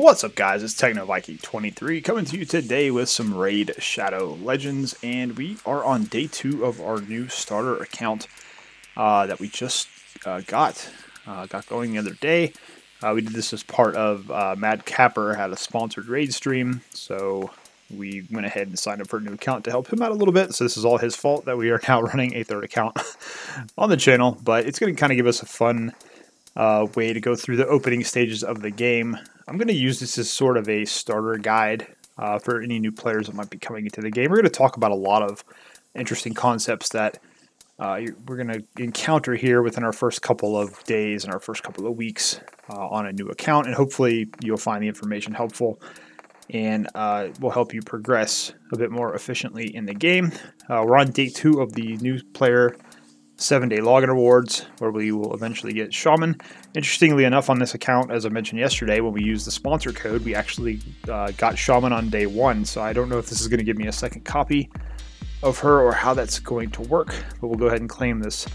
What's up, guys? It's TechnoViking23 coming to you today with some Raid Shadow Legends, and we are on day 2 of our new starter account that we just got going the other day. We did this as part of Mad Capper had a sponsored raid stream, so we went ahead and signed up for a new account to help him out a little bit. So this is all his fault that we are now running a third account on the channel, but it's going to kind of give us a fun way to go through the opening stages of the game. I'm going to use this as sort of a starter guide for any new players that might be coming into the game. We're going to talk about a lot of interesting concepts that we're going to encounter here within our first couple of days and our first couple of weeks on a new account, and hopefully you'll find the information helpful and will help you progress a bit more efficiently in the game. We're on day 2 of the new player 7-day login rewards, where we will eventually get Shaman. Interestingly enough, on this account, as I mentioned yesterday, when we used the sponsor code, we actually got Shaman on day 1, so I don't know if this is going to give me a second copy of her or how that's going to work, but we'll go ahead and claim this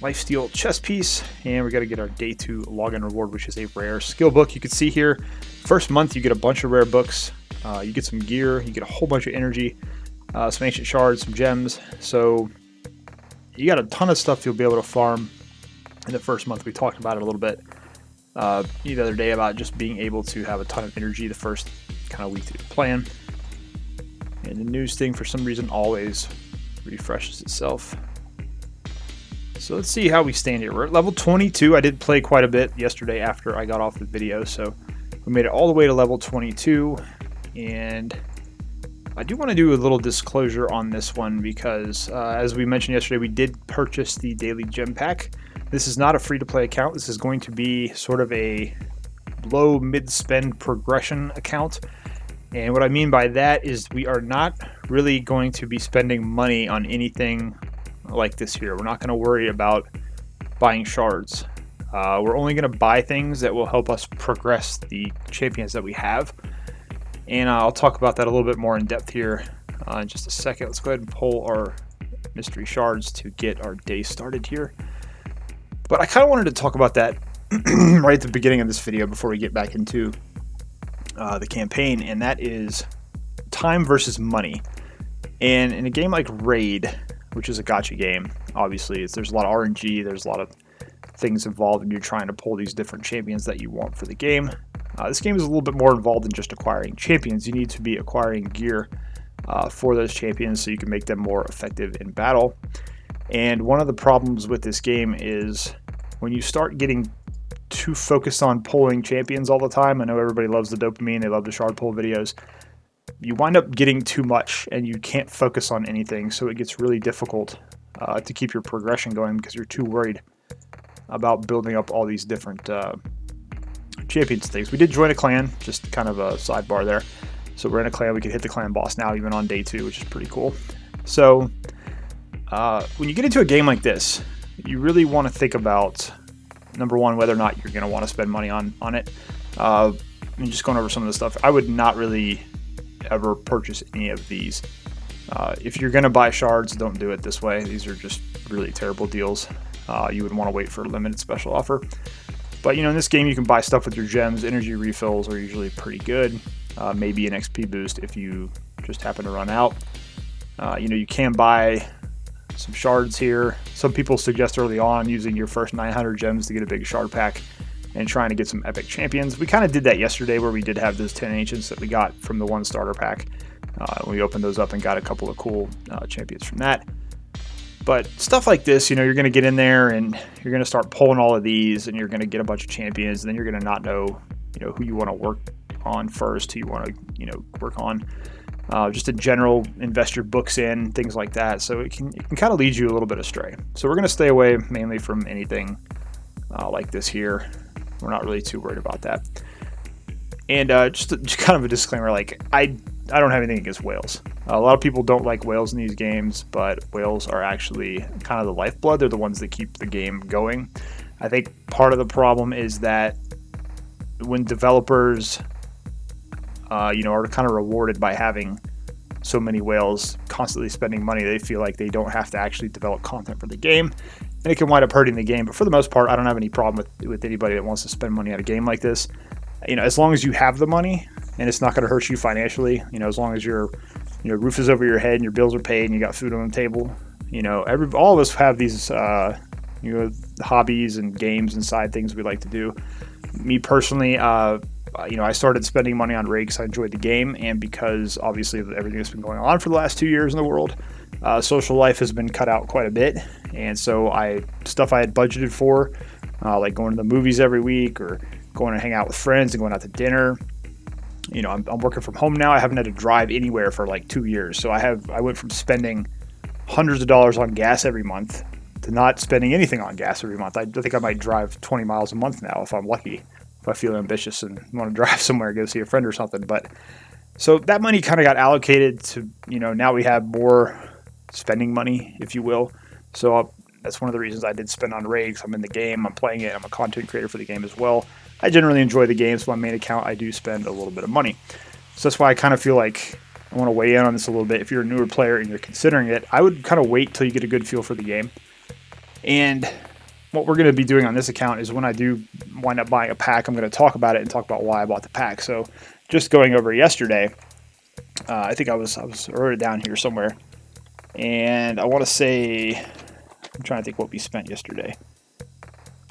lifesteal chest piece, and we got to get our day 2 login reward, which is a rare skill book. You can see here, first month you get a bunch of rare books, you get some gear, you get a whole bunch of energy, some ancient shards, some gems, so you got a ton of stuff you'll be able to farm in the first month. We talked about it a little bit the other day about just being able to have a ton of energy the first kind of week that you're playing. And the news thing, for some reason, always refreshes itself. So let's see how we stand here. We're at level 22. I did play quite a bit yesterday after I got off the video, so we made it all the way to level 22. And I do want to do a little disclosure on this one because, as we mentioned yesterday, we did purchase the daily gem pack. This is not a free-to-play account. This is going to be sort of a low mid-spend progression account. And what I mean by that is we are not really going to be spending money on anything like this here. We're not going to worry about buying shards. We're only going to buy things that will help us progress the champions that we have. And I'll talk about that a little bit more in depth here in just a second. Let's go ahead and pull our mystery shards to get our day started here. But I kind of wanted to talk about that right at the beginning of this video before we get back into the campaign, and that is time versus money. And in a game like Raid, which is a gacha game, obviously there's a lot of RNG, there's a lot of things involved, and you're trying to pull these different champions that you want for the game. This game is a little bit more involved than just acquiring champions. You need to be acquiring gear for those champions so you can make them more effective in battle. And one of the problems with this game is when you start getting too focused on pulling champions all the time. I know everybody loves the dopamine, they love the shard pull videos. You wind up getting too much and you can't focus on anything, so it gets really difficult to keep your progression going because you're too worried about building up all these different champions things. We did join a clan, just kind of a sidebar there. So we're in a clan, we can hit the clan boss now even on day 2, which is pretty cool. So when you get into a game like this, you really want to think about, number one, whether or not you're going to want to spend money on it. And just going over some of the stuff, I would not really ever purchase any of these. If you're going to buy shards, don't do it this way. These are just really terrible deals. You would want to wait for a limited special offer. But, you know, in this game you can buy stuff with your gems. Energy refills are usually pretty good. Maybe an XP boost if you just happen to run out. You know, you can buy some shards here. Some people suggest early on using your first 900 gems to get a big shard pack and trying to get some epic champions. We kind of did that yesterday where we did have those 10 ancients that we got from the one starter pack. We opened those up and got a couple of cool champions from that. But stuff like this, you know, you're going to get in there and you're going to start pulling all of these and you're going to get a bunch of champions, and then you're going to not know, you know, who you want to work on first, who you want to, you know, work on. Just in general, invest your books in, things like that. So it can kind of lead you a little bit astray. So we're going to stay away mainly from anything like this here. We're not really too worried about that. And just kind of a disclaimer, like I don't have anything against whales. A lot of people don't like whales in these games, but whales are actually kind of the lifeblood. They're the ones that keep the game going. I think part of the problem is that when developers, you know, are kind of rewarded by having so many whales constantly spending money, they feel like they don't have to actually develop content for the game, and it can wind up hurting the game. But for the most part, I don't have any problem with anybody that wants to spend money on a game like this. you know, as long as you have the money and it's not going to hurt you financially, you know, as long as your roof is over your head and your bills are paid and you got food on the table, you know, all of us have these, you know, hobbies and games and side things we like to do. Me personally, you know, I started spending money on rigs. I enjoyed the game, and because obviously of everything that's been going on for the last 2 years in the world, social life has been cut out quite a bit, and so stuff I had budgeted for, like going to the movies every week or going to hang out with friends and going out to dinner. You know, I'm working from home now. I haven't had to drive anywhere for like 2 years, so I went from spending hundreds of dollars on gas every month to not spending anything on gas every month. I think I might drive 20 miles a month now if I'm lucky, if I feel ambitious and want to drive somewhere, go see a friend or something. But so that money kind of got allocated to, you know, now we have more spending money, if you will. So that's one of the reasons I did spend on rigs. I'm in the game, I'm playing it, I'm a content creator for the game as well. I generally enjoy the game, so my main account, I do spend a little bit of money. So that's why I kind of feel like I want to weigh in on this a little bit. If you're a newer player and you're considering it, I would kind of wait till you get a good feel for the game. And what we're going to be doing on this account is when I do wind up buying a pack, I'm going to talk about it and talk about why I bought the pack. So just going over yesterday, I think I wrote it down here somewhere. And I want to say, I'm trying to think what we spent yesterday.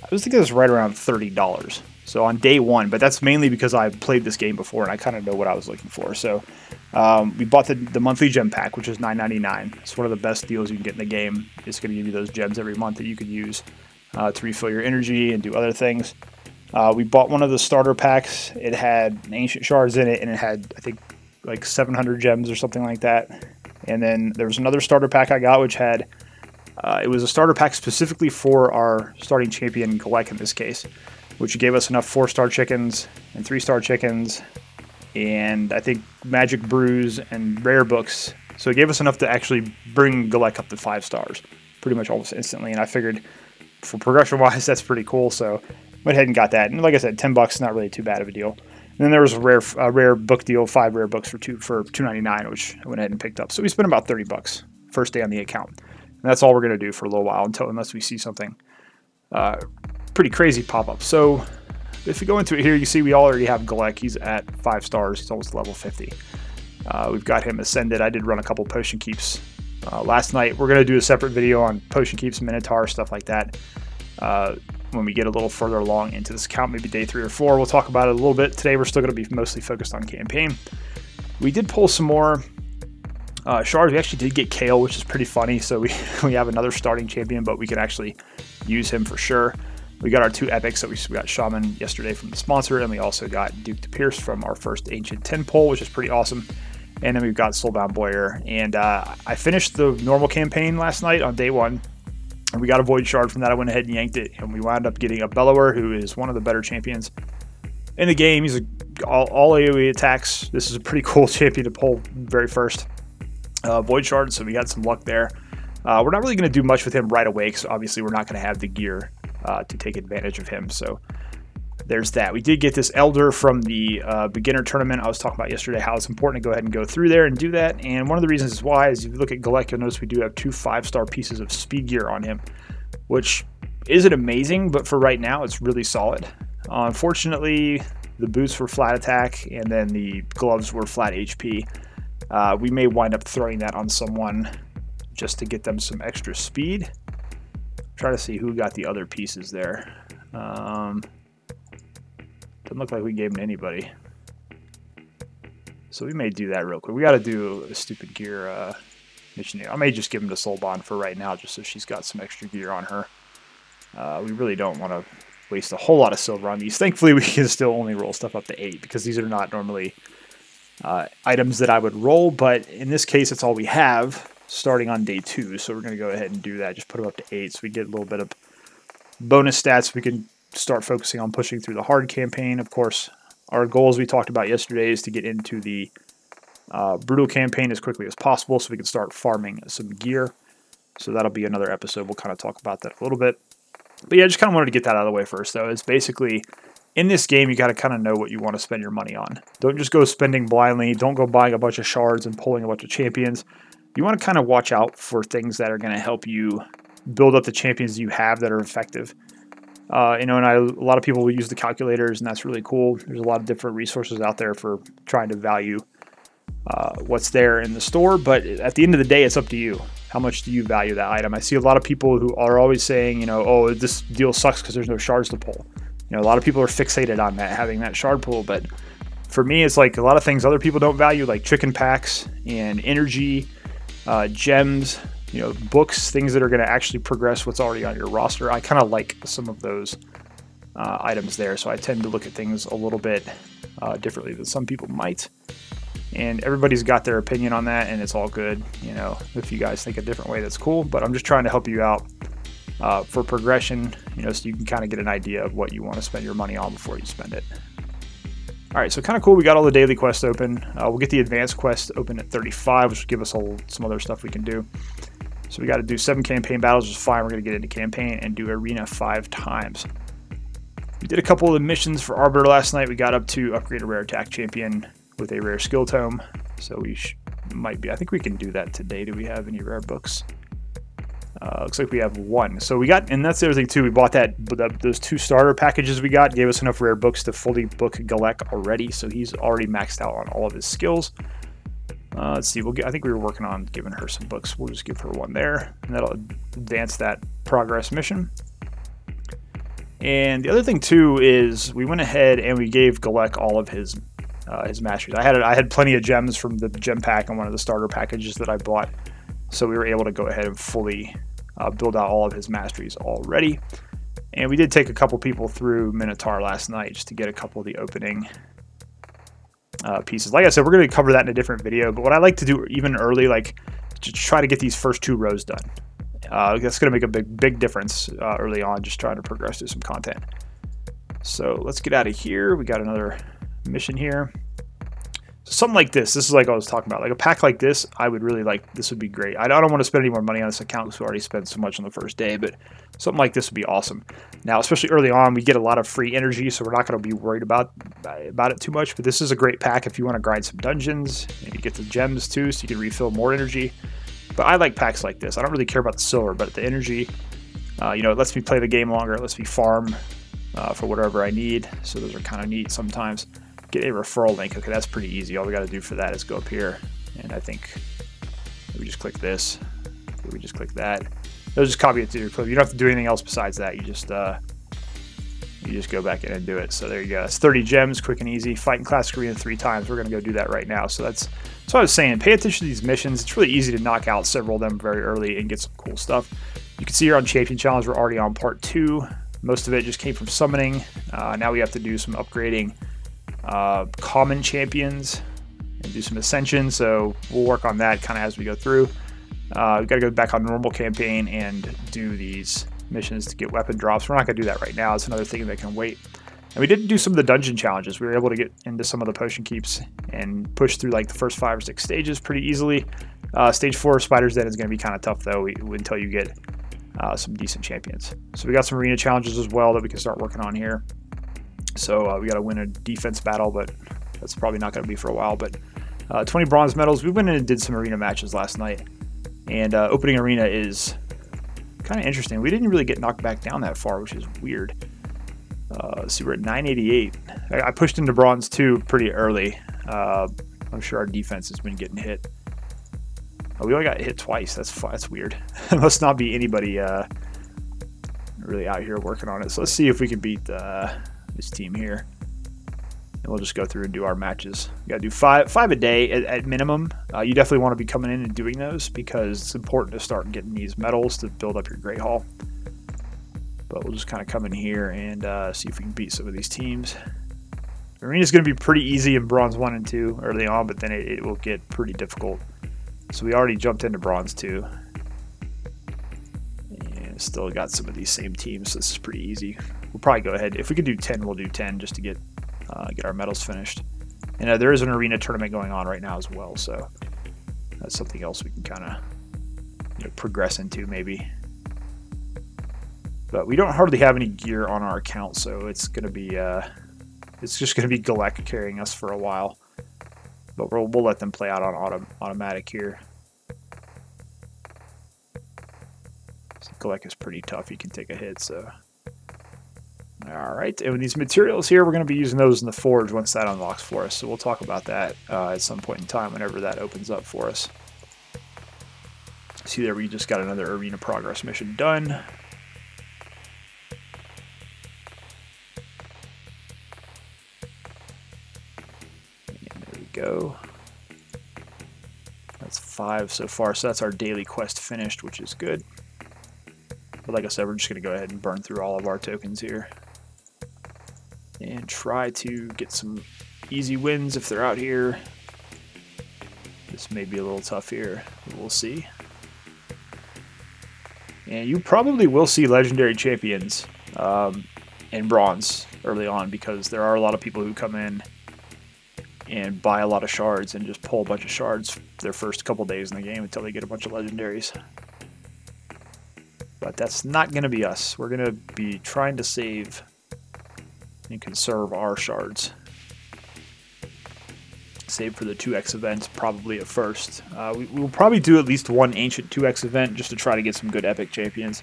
I was thinking it was right around $30. So on day one, but that's mainly because I played this game before and I kind of know what I was looking for. So we bought the monthly gem pack, which is $9.99. It's one of the best deals you can get in the game. It's going to give you those gems every month that you could use to refill your energy and do other things. We bought one of the starter packs. It had ancient shards in it, and it had, I think, like 700 gems or something like that. And then there was another starter pack I got, which had, it was a starter pack specifically for our starting champion, Galek in this case, which gave us enough 4-star chickens and 3-star chickens, and I think magic brews and rare books. So it gave us enough to actually bring Galek up to 5 stars pretty much almost instantly. And I figured for progression wise, that's pretty cool. So went ahead and got that. And like I said, $10, not really too bad of a deal. And then there was a rare book deal, 5 rare books for $2.99, which I went ahead and picked up. So we spent about $30 first day on the account. And that's all we're going to do for a little while unless we see something pretty crazy pop up. So if you go into it here, you see we already have Galek. He's at 5 stars. He's almost level 50. We've got him ascended. I did run a couple potion keeps last night. We're going to do a separate video on potion keeps, Minotaur, stuff like that. When we get a little further along into this account, maybe day 3 or 4, we'll talk about it a little bit. Today we're still going to be mostly focused on campaign. We did pull some more shards. We actually did get Kale, which is pretty funny. So we have another starting champion, but we can actually use him for sure. We got our 2 epics. So we got Shaman yesterday from the sponsor, and we also got Duke to Pierce from our first Ancient 10 pull, which is pretty awesome. And then we've got Soulbound Boyer. And I finished the normal campaign last night on day 1. And we got a Void Shard from that. I went ahead and yanked it, and we wound up getting a Bellower, who is one of the better champions in the game. He's all AoE attacks. This is a pretty cool champion to pull very first. Void Shard, so we had some luck there. We're not really going to do much with him right away, because obviously we're not going to have the gear to take advantage of him. So there's that. We did get this Elder from the beginner tournament I was talking about yesterday, how it's important to go ahead and go through there and do that. And one of the reasons why is if you look at Galek, you'll notice we do have 2 5-star pieces of speed gear on him, which isn't amazing, but for right now, it's really solid. Unfortunately, the boots were flat attack, and then the gloves were flat HP. We may wind up throwing that on someone just to get them some extra speed. Try to see who got the other pieces there. Doesn't look like we gave them to anybody. So we may do that real quick. We got to do a stupid gear mission here. I may just give them to Soulbond for right now, just so she's got some extra gear on her. We really don't want to waste a whole lot of silver on these. Thankfully, we can still only roll stuff up to 8, because these are not normally items that I would roll, but in this case, it's all we have starting on day 2. So we're going to go ahead and do that. Just put them up to 8, so we get a little bit of bonus stats. We can start focusing on pushing through the hard campaign. Of course, our goal, as we talked about yesterday, is to get into the brutal campaign as quickly as possible so we can start farming some gear. So that'll be another episode. We'll kind of talk about that a little bit. But yeah, I just kind of wanted to get that out of the way first, though. It's basically, in this game, you got to kind of know what you want to spend your money on. Don't just go spending blindly. Don't go buying a bunch of shards and pulling a bunch of champions. You want to kind of watch out for things that are going to help you build up the champions you have that are effective. You know, and a lot of people will use the calculators, and that's really cool. There's a lot of different resources out there for trying to value what's there in the store, but at the end of the day, it's up to you. How much do you value that item? I see a lot of people who are always saying, you know, oh, this deal sucks because there's no shards to pull. You know, a lot of people are fixated on that, having that shard pool, but for me, it's like a lot of things other people don't value, like chicken packs and energy, gems, you know, books, things that are going to actually progress what's already on your roster. I kind of like some of those items there, so I tend to look at things a little bit differently than some people might. And everybody's got their opinion on that, and it's all good. You know, if you guys think a different way, that's cool. But I'm just trying to help you out for progression, you know, so you can kind of get an idea of what you want to spend your money on before you spend it. All right, so kind of cool. We got all the daily quests open. We'll get the advanced quest open at 35, which will give us some other stuff we can do. So we got to do 7 campaign battles, which is fine. We're going to get into campaign and do arena 5 times. We did a couple of the missions for Arbiter last night. We got up to upgrade a rare attack champion with a rare skill tome, so we might be, I think we can do that today. Do we have any rare books? Looks like we have 1. So we got, and that's the other thing too, we bought those 2 starter packages we got, gave us enough rare books to fully book Galek already, so he's already maxed out on all of his skills. Let's see, I think we were working on giving her some books. We'll just give her 1 there, and that'll advance that progress mission. And the other thing too is we went ahead and we gave Galek all of his masteries. I had plenty of gems from the gem pack and one of the starter packages that I bought, so we were able to go ahead and fully build out all of his masteries already. And we did take a couple people through Minotaur last night just to get a couple of the opening pieces. Like I said, we're going to cover that in a different video, but what I like to do even early, like to try to get these first 2 rows done. That's going to make a big difference early on, just trying to progress through some content. So let's get out of here. We got another mission here. So something like this is like I was talking about, like a pack like this, I would really like. This would be great. I don't want to spend any more money on this account because we already spent so much on the first day, but something like this would be awesome. Now, especially early on, we get a lot of free energy, so we're not going to be worried about it too much, but this is a great pack if you want to grind some dungeons, and you get the gems too, so you can refill more energy. But I like packs like this. I don't really care about the silver, but the energy, you know, it lets me play the game longer, it lets me farm for whatever I need, so those are kind of neat sometimes. Get a referral link. Okay, that's pretty easy. All we got to do for that is go up here, and I think we just click this. We just click that. It'll just copy it to your clip. You don't have to do anything else besides that. You just go back in and do it. So there you go. That's 30 gems, quick and easy. Fight in classic arena 3 times. We're going to go do that right now. So that's what I was saying. Pay attention to these missions. It's really easy to knock out several of them very early and get some cool stuff. You can see here on Champion Challenge, we're already on part 2. Most of it just came from summoning. Now we have to do some upgrading common champions and do some ascension, so we'll work on that kind of as we go through. We've got to go back on normal campaign and do these missions to get weapon drops. We're not going to do that right now. It's another thing that can wait. And we did do some of the dungeon challenges. We were able to get into some of the potion keeps and push through like the first 5 or 6 stages pretty easily. Stage 4 Spider's Den is going to be kind of tough though until you get some decent champions. So we got some arena challenges as well that we can start working on here. So we got to win a defense battle, but that's probably not going to be for a while. But 20 bronze medals. We went in and did some arena matches last night. And opening arena is kind of interesting. We didn't really get knocked back down that far, which is weird. Let's see, we're at 988. I pushed into bronze 2 pretty early. I'm sure our defense has been getting hit. We only got hit twice. That's weird. There must not be anybody really out here working on it. So let's see if we can beat this team here, and we'll just go through and do our matches. You gotta do five a day at minimum. You definitely want to be coming in and doing those because it's important to start getting these medals to build up your Great Hall. But we'll just kind of come in here and see if we can beat some of these teams. Arena is going to be pretty easy in bronze 1 and 2 early on, but then it will get pretty difficult. So we already jumped into bronze 2. And still got some of these same teams, so this is pretty easy. We'll probably go ahead. If we could do 10, we'll do 10 just to get our medals finished. And there is an arena tournament going on right now as well, so that's something else we can kind of progress into maybe. But we don't hardly have any gear on our account, so it's gonna be it's just gonna be Galek carrying us for a while. But we'll let them play out on automatic here. So Galek is pretty tough. He can take a hit, so All right, and with these materials here, we're going to be using those in the forge once that unlocks for us. So we'll talk about that at some point in time whenever that opens up for us. See there, we just got another arena progress mission done. And there we go. That's 5 so far, so that's our daily quest finished, which is good. But like I said, we're just going to go ahead and burn through all of our tokens here. And try to get some easy wins if they're out here. This may be a little tough here, but we'll see. And you probably will see legendary champions in bronze early on, because there are a lot of people who come in and buy a lot of shards and just pull a bunch of shards their first couple days in the game until they get a bunch of legendaries. But that's not going to be us. We're going to be trying to save and conserve our shards. Save for the 2x events probably at first. We'll probably do at least one ancient 2x event just to try to get some good epic champions.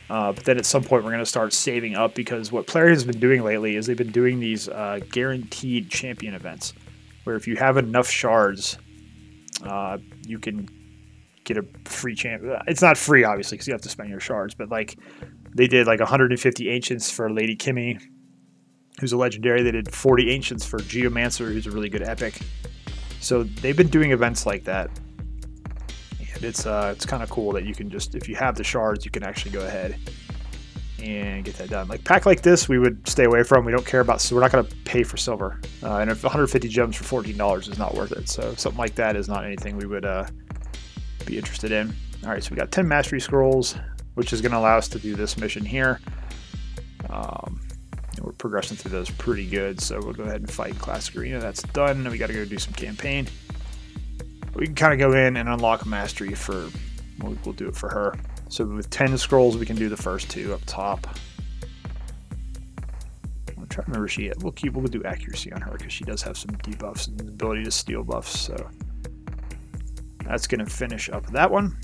But then at some point we're going to start saving up, because what Plarium has been doing lately is they've been doing these guaranteed champion events, where if you have enough shards, you can get a free champion. It's not free, obviously, because you have to spend your shards, but like they did like 150 ancients for Lady Kimmy, who's a legendary. They did 40 ancients for Geomancer, who's a really good epic. So they've been doing events like that, and it's kind of cool that you can just, if you have the shards, you can actually go ahead and get that done. Like pack like this, we would stay away from. We don't care about, so we're not going to pay for silver, and if 150 gems for $14 is not worth it. So something like that is not anything we would be interested in. All right, so we got 10 mastery scrolls, which is going to allow us to do this mission here. We're progressing through those pretty good, so we'll go ahead and fight Classic Arena. That's done, and we got to go do some campaign. We can kind of go in and unlock mastery for, we'll do it for her. So with 10 scrolls, we can do the first 2 up top. I'm trying to remember we'll do accuracy on her, because she does have some debuffs and the ability to steal buffs, so that's going to finish up that one.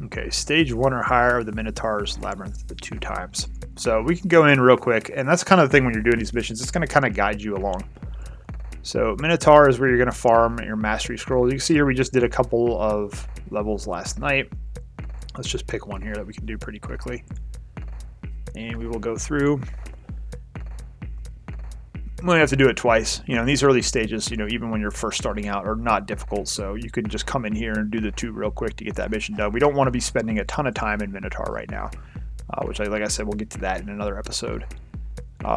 Okay, stage 1 or higher of the Minotaur's Labyrinth the 2 times. So we can go in real quick, and that's kind of the thing when you're doing these missions. It's going to kind of guide you along. So Minotaur is where you're going to farm your mastery scrolls. You can see here we just did a couple of levels last night. Let's just pick one here that we can do pretty quickly. And we will go through. We only have to do it twice. You know, in these early stages, you know, even when you're first starting out, are not difficult. So you can just come in here and do the 2 real quick to get that mission done. We don't want to be spending a ton of time in Minotaur right now, which, like I said, we'll get to that in another episode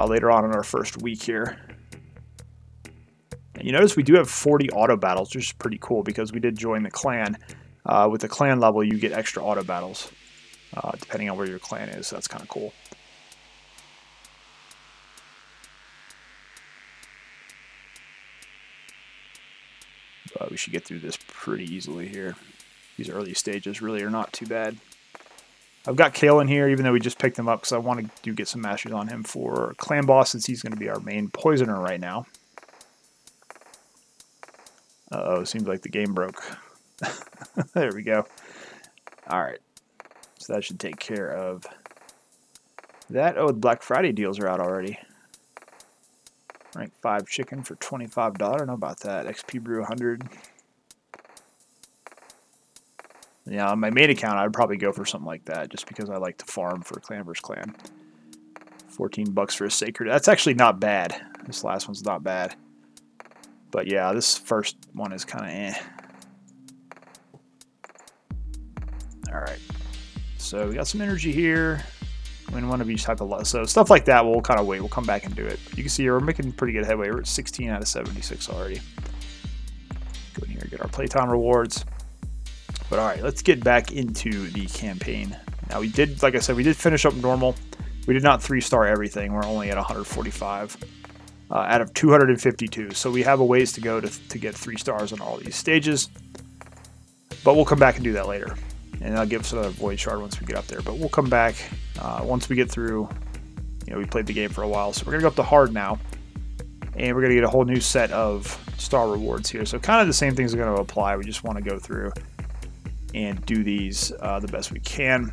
later on in our first week here. And you notice we do have 40 auto battles, which is pretty cool, because we did join the clan. With the clan level, you get extra auto battles, depending on where your clan is. So that's kind of cool. But we should get through this pretty easily here. These early stages really are not too bad. I've got Kale in here, even though we just picked him up, because I want to get some masteries on him for clan boss, since he's going to be our main poisoner right now. Uh-oh, seems like the game broke. There we go. Alright, so that should take care of that. Oh, the Black Friday deals are out already. Rank 5 chicken for $25. I don't know about that. XP brew 100. Yeah, on my main account, I'd probably go for something like that, just because I like to farm for clan vs. clan. 14 bucks for a sacred. That's actually not bad. This last one's not bad. But yeah, this first one is kind of eh. Alright. So we got some energy here. In one of each type of, so stuff like that we'll kind of wait. We'll come back and do it. You can see here we're making pretty good headway. We're at 16 out of 76 already. Go in here and get our playtime rewards. But alright, let's get back into the campaign. Now we did, like I said, we did finish up normal. We did not 3-star everything. We're only at 145 out of 252. So we have a ways to go to get 3 stars on all these stages. But we'll come back and do that later. And I'll give us another void shard once we get up there. But we'll come back once we get through. You know, we played the game for a while, so we're gonna go up to hard now, and we're gonna get a whole new set of star rewards here. So kind of the same things are gonna apply. We just want to go through and do these the best we can.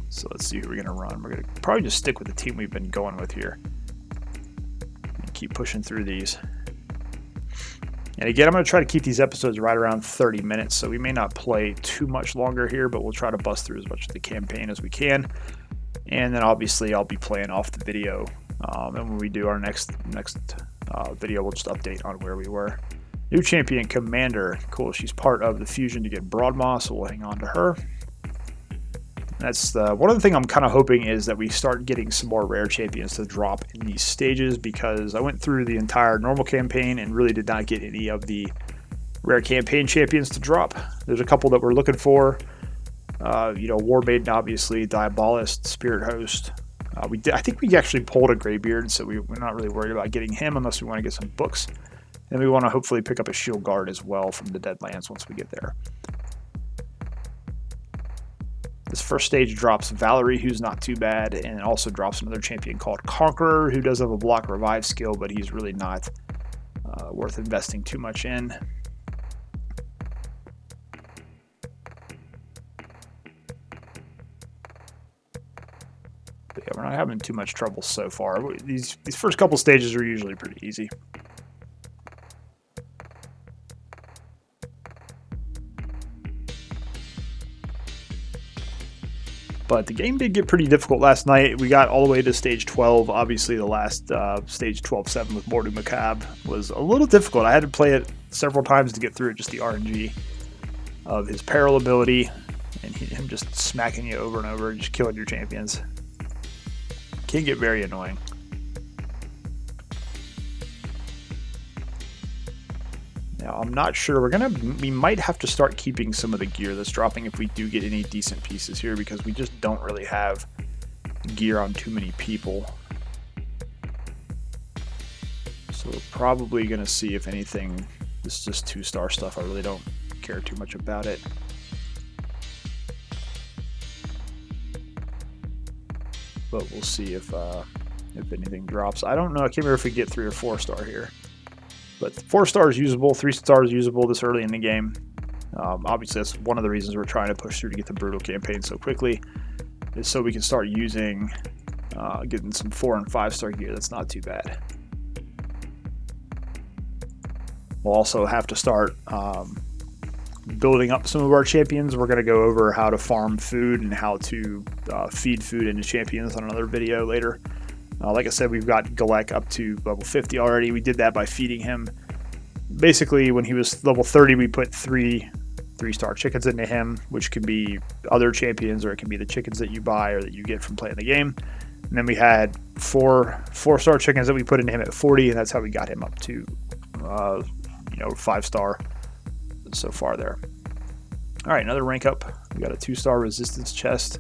So let's see who we're going to run. We're going to probably just stick with the team we've been going with here. And keep pushing through these. And again, I'm going to try to keep these episodes right around 30 minutes, so we may not play too much longer here, but we'll try to bust through as much of the campaign as we can. And then obviously I'll be playing off the video. And when we do our next video, we'll just update on where we were. New champion, Commander. Cool, she's part of the fusion to get Broadmaw, so we'll hang on to her. That's one of the things I'm kind of hoping is that we start getting some more rare champions to drop in these stages, because I went through the entire normal campaign and really did not get any of the rare campaign champions to drop. There's a couple that we're looking for. You know, War Maiden, obviously, Diabolist, Spirit Host. I think we actually pulled a Greybeard, so we're not really worried about getting him unless we want to get some books. And we want to hopefully pick up a Shield Guard as well from the Deadlands once we get there. This first stage drops Valerie, who's not too bad, and it also drops another champion called Conqueror, who does have a block revive skill, but he's really not worth investing too much in. But yeah, we're not having too much trouble so far. These first couple stages are usually pretty easy. But the game did get pretty difficult last night. We got all the way to stage 12. Obviously, the last stage 12-7 with Mordu Macabre was a little difficult. I had to play it several times to get through it, just the RNG of his peril ability and him just smacking you over and over, just killing your champions. Can get very annoying. Now, I'm not sure. We might have to start keeping some of the gear that's dropping if we do get any decent pieces here, because we just don't really have gear on too many people. So we're probably going to see if anything. This is just 2-star stuff. I really don't care too much about it. But we'll see if anything drops. I don't know. I can't remember if we get 3 or 4-star here. But 4 stars usable, 3 stars usable this early in the game. Obviously, that's one of the reasons we're trying to push through to get the Brutal campaign so quickly, is so we can start using, getting some 4 and 5-star gear. That's not too bad. We'll also have to start building up some of our champions. We're going to go over how to farm food and how to feed food into champions on another video later. Like I said, we've got Galek up to level 50 already. We did that by feeding him. Basically, when he was level 30, we put 3-star chickens into him, which can be other champions, or it can be the chickens that you buy or that you get from playing the game. And then we had 4-star chickens that we put into him at 40, and that's how we got him up to, you know, 5-star so far there. All right, another rank up. We got a 2-star resistance chest.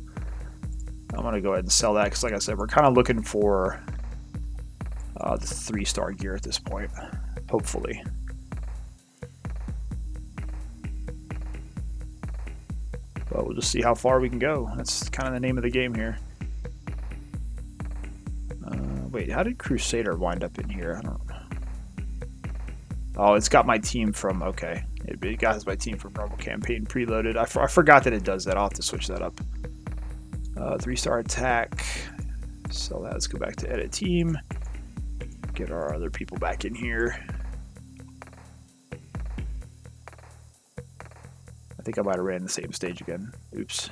I'm going to go ahead and sell that because, like I said, we're kind of looking for the 3-star gear at this point, hopefully. But we'll just see how far we can go. That's kind of the name of the game here. Wait, how did Crusader wind up in here? I don't know. Oh, it's got my team from, okay. It got my team from normal campaign preloaded. I forgot that it does that. I'll have to switch that up. 3-star attack. Sell that. Let's go back to edit team. Get our other people back in here. I think I might have ran the same stage again. Oops.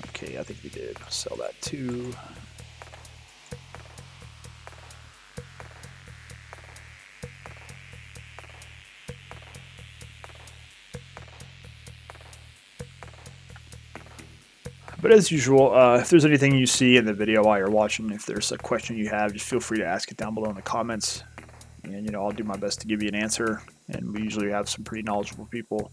Okay, I think we did. Sell that too. But as usual, if there's anything you see in the video while you're watching, if there's a question you have, just feel free to ask it down below in the comments. And, you know, I'll do my best to give you an answer. And we usually have some pretty knowledgeable people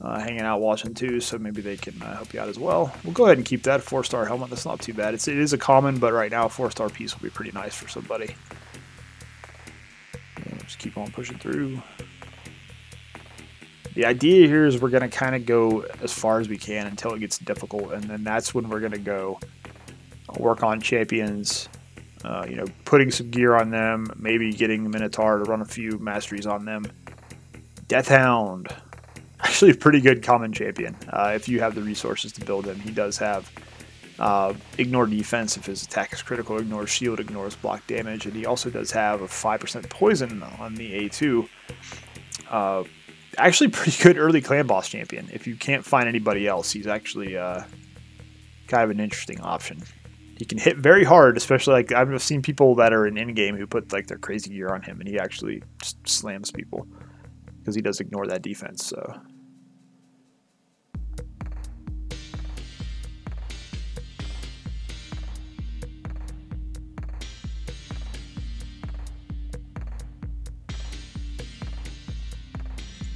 hanging out watching too, so maybe they can help you out as well. We'll go ahead and keep that 4-star helmet. That's not too bad. It is a common, but right now a 4-star piece will be pretty nice for somebody. And just keep on pushing through. The idea here is we're going to kind of go as far as we can until it gets difficult, and then that's when we're going to go work on champions You know, putting some gear on them, maybe getting the Minotaur to run a few masteries on them. Deathhound, actually a pretty good common champion if you have the resources to build him. He does have ignore defense if his attack is critical, ignore shield, ignores block damage, and he also does have a 5% poison on the A2. Actually pretty good early clan boss champion. If you can't find anybody else, he's actually kind of an interesting option. He can hit very hard, especially like I've seen people that are in in-game who put like their crazy gear on him, and he actually just slams people because he does ignore that defense. So.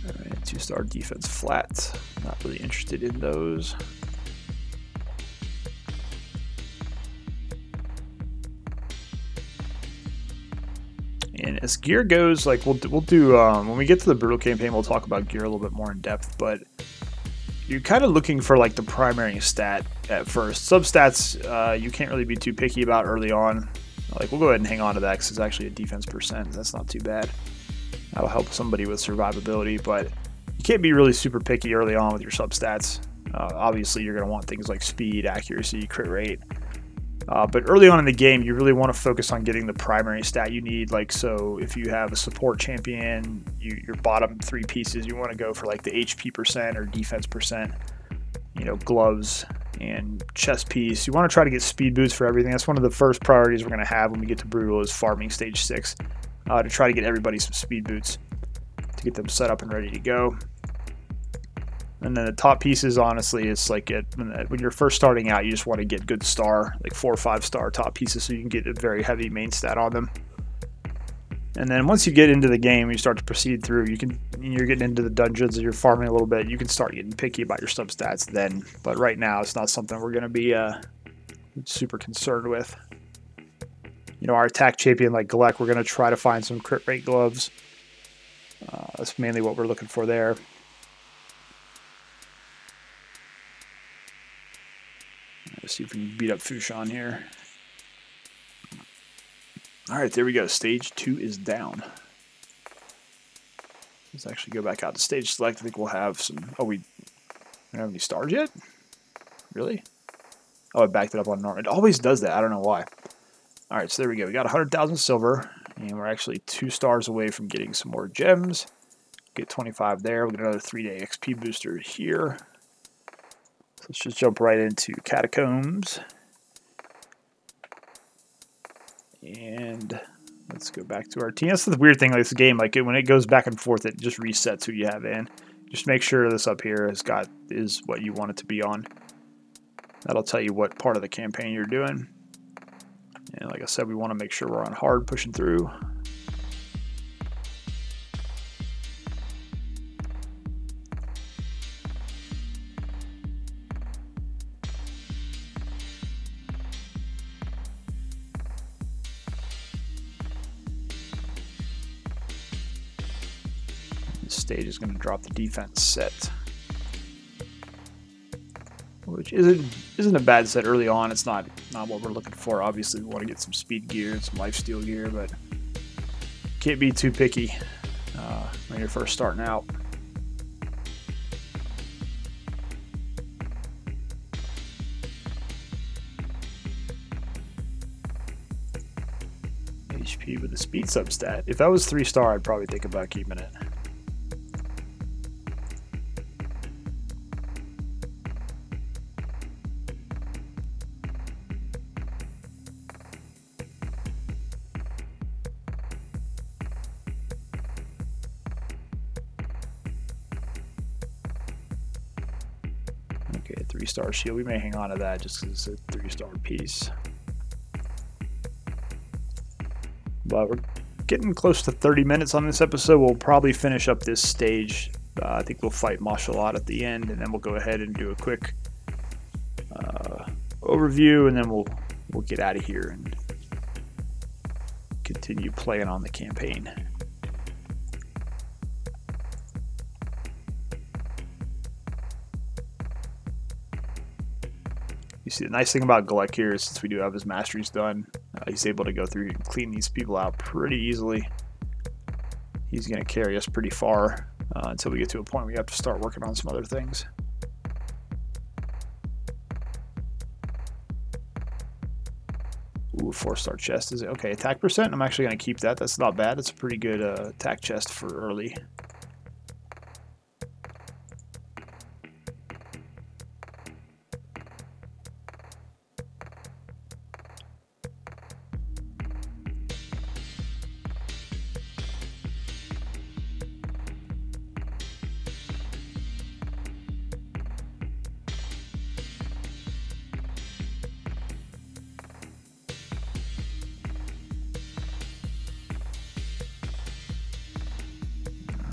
Alright, 2-star defense flat. Not really interested in those. And as gear goes, like we'll do when we get to the brutal campaign, we'll talk about gear a little bit more in depth. But you're kind of looking for like the primary stat at first. Substats you can't really be too picky about early on. Like we'll go ahead and hang on to that because it's actually a defense percent. That's not too bad. That'll help somebody with survivability, but you can't be really super picky early on with your substats. Obviously, you're going to want things like speed, accuracy, crit rate. But early on in the game, you really want to focus on getting the primary stat you need. Like, so if you have a support champion, your bottom 3 pieces, you want to go for like the HP percent or defense percent. You know, gloves and chest piece. You want to try to get speed boots for everything. That's one of the first priorities we're going to have when we get to brutal is farming stage 6. To try to get everybody some speed boots to get them set up and ready to go. And then the top pieces, honestly, it's like when you're first starting out, you just want to get good star, like 4 or 5 star top pieces, so you can get a very heavy main stat on them. And then once you get into the game, you start to proceed through. You're getting into the dungeons and you're farming a little bit. You can start getting picky about your substats then. But right now, it's not something we're going to be super concerned with. You know, our attack champion like Gleck, we're going to try to find some crit rate gloves. That's mainly what we're looking for there. Let's see if we can beat up Fushan here. Alright, there we go. Stage 2 is down. Let's actually go back out to stage select. I think we'll have some... Oh, we don't have any stars yet? Really? Oh, I backed it up on normal. It always does that. I don't know why. Alright, so there we go. We got 100,000 silver, and we're actually 2 stars away from getting some more gems. Get 25 there. We'll get another 3-day XP booster here. So let's just jump right into Catacombs. And let's go back to our team. That's the weird thing like this game. Like when it goes back and forth, it just resets who you have in. Just make sure this up here is what you want it to be on. That'll tell you what part of the campaign you're doing. And like I said, we want to make sure we're on hard pushing through. This stage is going to drop the defense set, which isn't a bad set early on. It's not what we're looking for. Obviously, we want to get some speed gear and some lifesteal gear, but can't be too picky when you're first starting out. HP with a speed substat. If that was 3-star, I'd probably think about keeping it. Okay, 3-star shield. We may hang on to that just because it's a 3-star piece. But we're getting close to 30 minutes on this episode. We'll probably finish up this stage. I think we'll fight Mashallah at the end, and then we'll go ahead and do a quick overview, and then we'll get out of here and continue playing on the campaign. You see, the nice thing about Gleck here is since we do have his masteries done, He's able to go through and clean these people out pretty easily. He's going to carry us pretty far until we get to a point where we have to start working on some other things. Ooh, 4-star chest is it? Okay, attack percent. I'm actually going to keep that. That's not bad. That's a pretty good attack chest for early.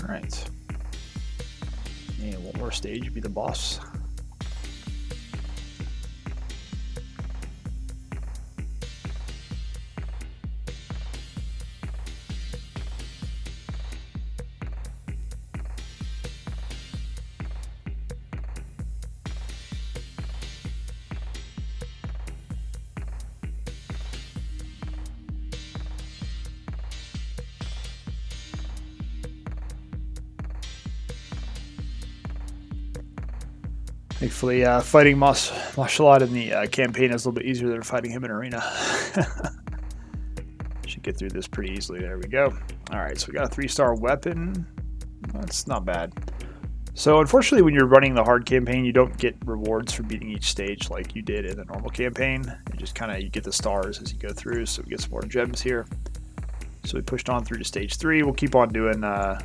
Alright. And one more stage, be the boss. Thankfully, fighting martial art in the campaign is a little bit easier than fighting him in arena. Should get through this pretty easily. There we go. Alright, so we got a 3-star weapon. That's not bad. So unfortunately, when you're running the hard campaign, you don't get rewards for beating each stage like you did in the normal campaign. You just kind of, you get the stars as you go through, so we get some more gems here. So we pushed on through to stage 3. We'll keep on doing,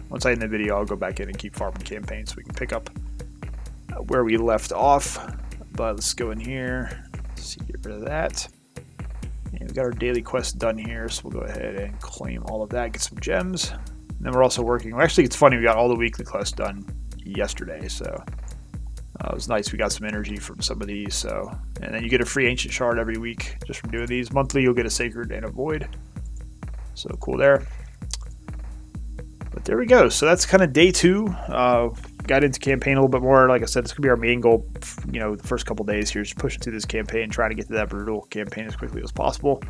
once I end the video, I'll go back in and keep farming campaigns so we can pick up where we left off. But let's go in here. Let's get rid of that. And we got our daily quest done here, so we'll go ahead and claim all of that, get some gems. And then we're also working. Well, actually, it's funny, we got all the weekly quests done yesterday, so it was nice. We got some energy from some of these. So, and then you get a free ancient shard every week just from doing these. Monthly, you'll get a sacred and a void. So cool there. But there we go. So that's kind of day 2. Got into campaign a little bit more. Like I said, it's gonna be our main goal. You know, the first couple days here is pushing through this campaign, trying to get to that brutal campaign as quickly as possible,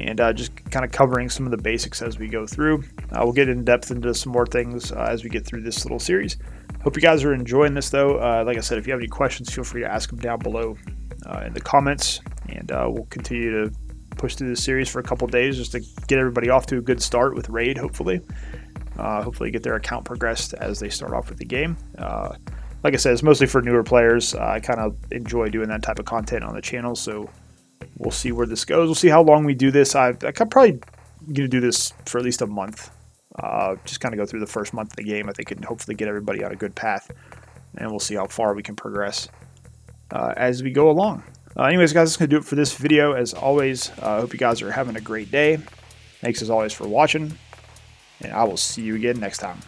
and just kind of covering some of the basics as we go through. We'll get in depth into some more things as we get through this little series. Hope you guys are enjoying this, though. Like I said, if you have any questions, feel free to ask them down below in the comments, and we'll continue to push through this series for a couple days just to get everybody off to a good start with Raid, hopefully. Hopefully get their account progressed as they start off with the game. Like I said, it's mostly for newer players. I kind of enjoy doing that type of content on the channel, so we'll see where this goes. We'll see how long we do this. I'm probably going to do this for at least a month. Just kind of go through the first month of the game, I think, and hopefully get everybody on a good path. And we'll see how far we can progress as we go along. Anyways, guys, that's going to do it for this video. As always, I hope you guys are having a great day. Thanks, as always, for watching. And I will see you again next time.